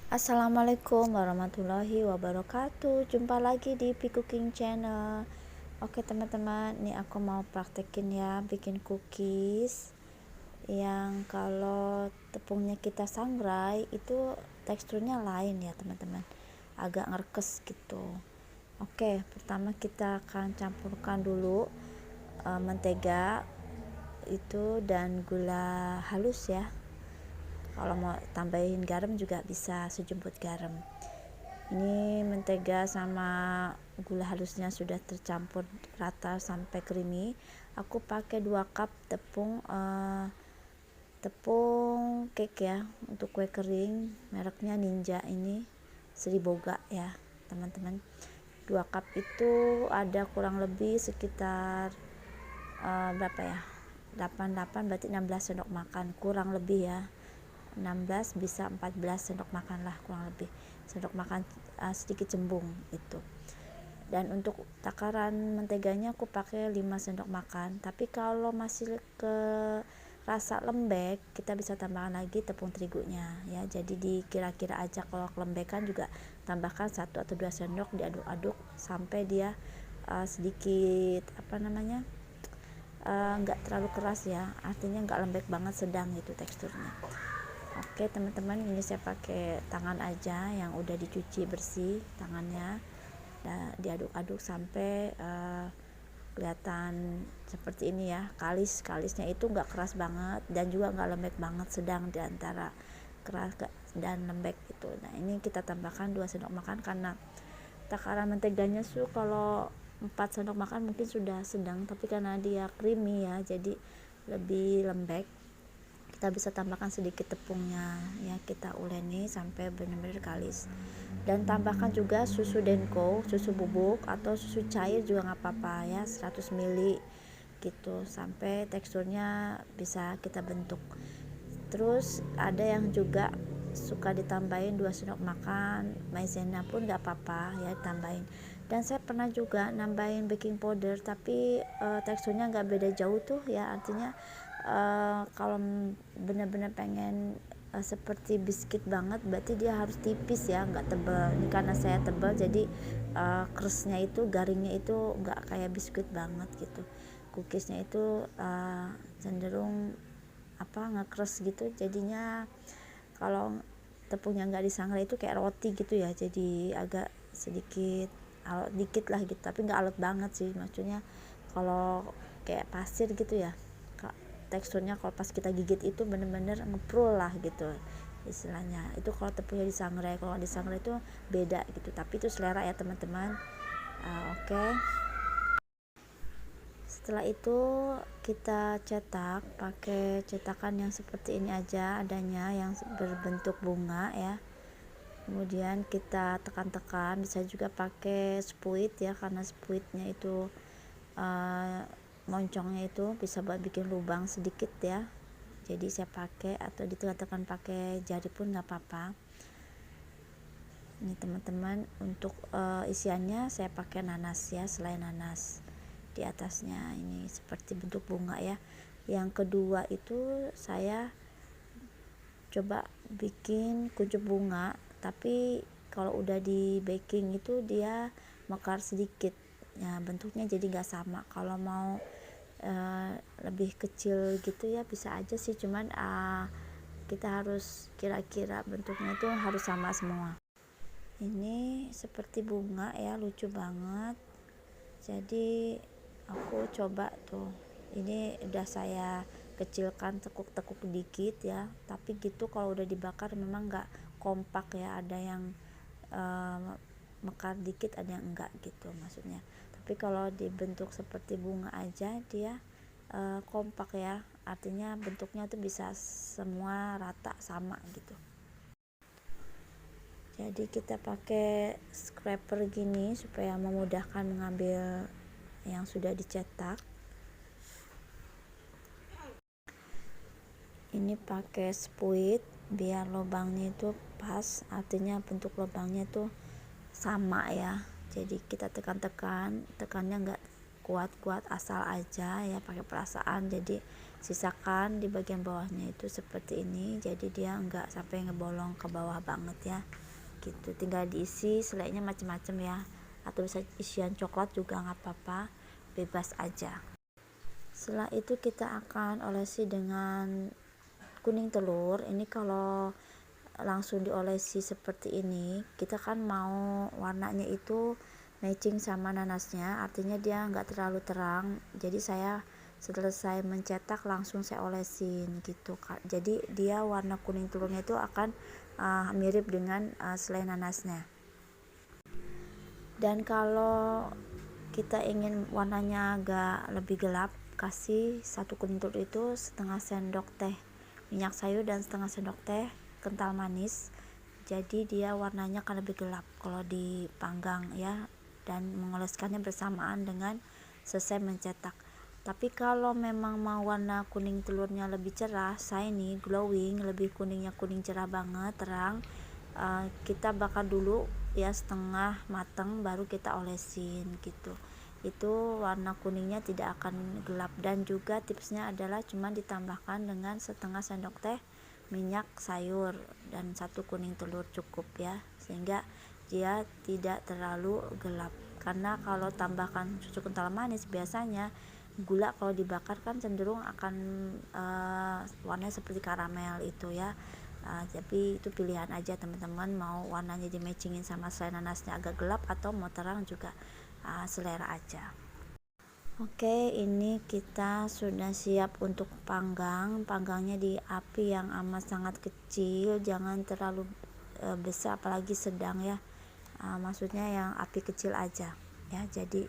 Assalamualaikum warahmatullahi wabarakatuh. Jumpa lagi di Pi Cooking Channel. Oke teman-teman, ini aku mau praktekin ya bikin cookies yang kalau tepungnya kita sangrai itu teksturnya lain ya teman-teman, agak ngerkes gitu. Oke, pertama kita akan campurkan dulu mentega itu dan gula halus ya. Kalau mau tambahin garam juga bisa sejumput garam. Ini mentega sama gula halusnya sudah tercampur rata sampai creamy. Aku pakai 2 cup tepung cake ya, untuk kue kering mereknya Ninja, ini Seriboga ya teman-teman. 2 cup itu ada kurang lebih sekitar berapa ya, 88 berarti 16 sendok makan kurang lebih ya, 16 bisa 14 sendok makan lah kurang lebih, sendok makan sedikit cembung itu. Dan untuk takaran menteganya aku pakai 5 sendok makan, tapi kalau masih ke rasa lembek kita bisa tambahkan lagi tepung terigunya ya, jadi dikira-kira aja. Kalau kelembekan juga tambahkan 1 atau 2 sendok, diaduk-aduk sampai dia sedikit nggak terlalu keras ya, artinya nggak lembek banget, sedang gitu teksturnya. Oke teman-teman, ini saya pakai tangan aja yang udah dicuci bersih tangannya. Diaduk-aduk sampai kelihatan seperti ini ya, kalisnya itu nggak keras banget dan juga nggak lembek banget, sedang di antara keras dan lembek gitu. Nah ini kita tambahkan 2 sendok makan karena takaran menteganya kalau 4 sendok makan mungkin sudah sedang, tapi karena dia creamy ya jadi lebih lembek. Kita bisa tambahkan sedikit tepungnya ya, kita uleni sampai benar-benar kalis. Dan tambahkan juga susu denko, susu bubuk atau susu cair juga nggak apa-apa ya, 100 ml gitu, sampai teksturnya bisa kita bentuk. Terus ada yang juga suka ditambahin 2 sendok makan maizena pun nggak apa-apa ya, tambahin. Dan saya pernah juga nambahin baking powder, tapi teksturnya nggak beda jauh tuh ya, artinya kalau benar-benar pengen seperti biskuit banget berarti dia harus tipis ya, nggak tebal. Ini karena saya tebal jadi crustnya itu, garingnya itu nggak kayak biskuit banget gitu. Cookiesnya itu cenderung nge-crust gitu, jadinya kalau tepungnya nggak disangrai itu kayak roti gitu ya, jadi agak sedikit alot dikit lah gitu, tapi nggak alot banget sih, maksudnya kalau kayak pasir gitu ya teksturnya. Kalau pas kita gigit itu bener-bener ngeprul lah gitu istilahnya. Itu kalau tepungnya disangrai, kalau disangrai itu beda gitu, tapi itu selera ya teman-teman. Oke. Setelah itu kita cetak pakai cetakan yang seperti ini aja adanya, yang berbentuk bunga ya. Kemudian kita tekan-tekan, bisa juga pakai spuit ya, karena spuitnya itu moncongnya itu bisa buat bikin lubang sedikit ya, jadi saya pakai, atau ditekan-tekan pakai jari pun nggak apa-apa. Ini teman-teman, untuk isiannya saya pakai nanas ya, selai nanas di atasnya, ini seperti bentuk bunga ya. Yang kedua itu saya coba bikin kuncup bunga, tapi kalau udah di baking itu dia mekar sedikit ya, bentuknya jadi nggak sama. Kalau mau lebih kecil gitu ya bisa aja sih, cuman kita harus kira-kira bentuknya itu harus sama semua. Ini seperti bunga ya, lucu banget. Jadi aku coba tuh, ini udah saya kecilkan, tekuk-tekuk dikit ya, tapi gitu kalau udah dibakar memang nggak kompak ya, ada yang mekar dikit, ada yang enggak gitu maksudnya. Tapi kalau dibentuk seperti bunga aja dia kompak ya, artinya bentuknya tuh bisa semua rata sama gitu. Jadi kita pakai scraper gini supaya memudahkan mengambil yang sudah dicetak. Ini pakai spuit biar lubangnya itu pas, artinya bentuk lubangnya itu sama ya. Jadi kita tekannya nggak kuat-kuat, asal aja ya, pakai perasaan, jadi sisakan di bagian bawahnya itu seperti ini, jadi dia enggak sampai ngebolong ke bawah banget ya gitu. Tinggal diisi selainya macam-macam ya, atau bisa isian coklat juga nggak apa-apa, bebas aja. Setelah itu kita akan olesi dengan kuning telur. Ini kalau langsung diolesi seperti ini, kita kan mau warnanya itu matching sama nanasnya, artinya dia nggak terlalu terang. Jadi saya selesai mencetak langsung saya olesin gitu Kak. Jadi dia warna kuning telurnya itu akan mirip dengan selai nanasnya. Dan kalau kita ingin warnanya agak lebih gelap, kasih satu kuning telur itu setengah sendok teh minyak sayur dan setengah sendok teh kental manis. Jadi dia warnanya akan lebih gelap kalau dipanggang ya, dan mengoleskannya bersamaan dengan selesai mencetak. Tapi kalau memang mau warna kuning telurnya lebih cerah, saya nih glowing, lebih kuningnya kuning cerah banget, terang, kita bakar dulu ya setengah mateng, baru kita olesin gitu. Itu warna kuningnya tidak akan gelap. Dan juga tipsnya adalah cuma ditambahkan dengan setengah sendok teh minyak sayur dan satu kuning telur cukup ya, sehingga dia tidak terlalu gelap. Karena kalau tambahkan susu kental manis, biasanya gula kalau dibakar kan cenderung akan warnanya seperti karamel itu ya. Tapi itu pilihan aja teman-teman, mau warnanya di matchingin sama selai nanasnya agak gelap atau mau terang juga selera aja. Oke, ini kita sudah siap untuk panggang. Panggangnya di api yang amat sangat kecil, jangan terlalu besar apalagi sedang ya. Maksudnya yang api kecil aja ya. Jadi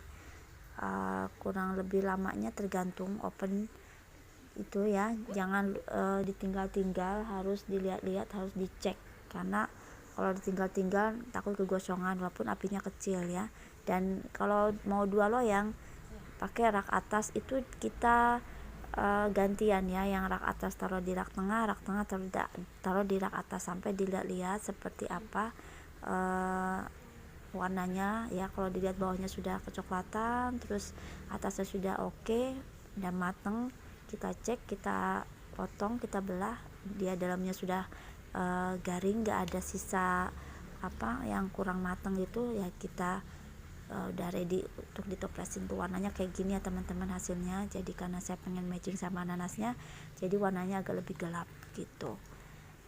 kurang lebih lamanya tergantung oven itu ya. Jangan ditinggal-tinggal, harus dilihat-lihat, harus dicek, karena kalau ditinggal-tinggal takut kegosongan walaupun apinya kecil ya. Dan kalau mau 2 loyang pakai rak atas itu kita gantian ya, yang rak atas taruh di rak tengah taruh di rak atas sampai dilihat-lihat seperti apa warnanya ya. Kalau dilihat bawahnya sudah kecoklatan, terus atasnya sudah oke dan mateng, kita cek, kita potong, kita belah, dia dalamnya sudah garing, nggak ada sisa apa yang kurang mateng gitu ya, kita udah ready untuk ditoplesin. Tuh warnanya kayak gini ya teman-teman hasilnya. Jadi karena saya pengen matching sama nanasnya, jadi warnanya agak lebih gelap gitu.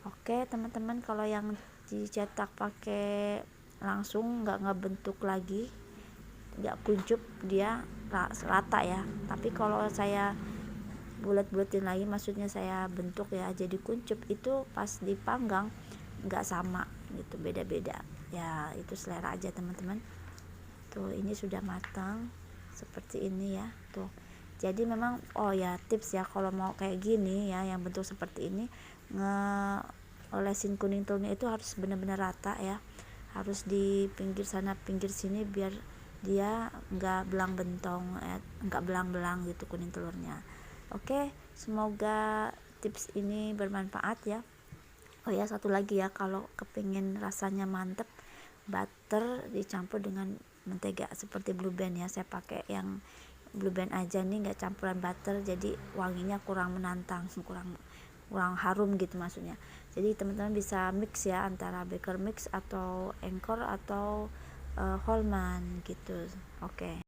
Oke teman-teman, kalau yang dicetak pakai langsung nggak bentuk lagi, nggak kuncup, dia rata ya. Tapi kalau saya bulat-bulatin lagi, maksudnya saya bentuk ya jadi kuncup, itu pas dipanggang nggak sama gitu, beda-beda ya. Itu selera aja teman-teman. Tuh ini sudah matang seperti ini ya tuh. Jadi memang tips ya, kalau mau kayak gini ya yang bentuk seperti ini, olesin kuning telurnya itu harus benar-benar rata ya, harus di pinggir sana pinggir sini biar dia nggak belang bentong, nggak belang-belang gitu kuning telurnya. Oke, semoga tips ini bermanfaat ya. Oh ya, satu lagi ya, kalau kepingin rasanya mantep, butter dicampur dengan mentega seperti Blue Band ya. Saya pakai yang Blue Band aja nih, nggak campuran butter, jadi wanginya kurang menantang, kurang harum gitu maksudnya. Jadi teman-teman bisa mix ya, antara Baker Mix atau Anchor atau Holman gitu. Oke.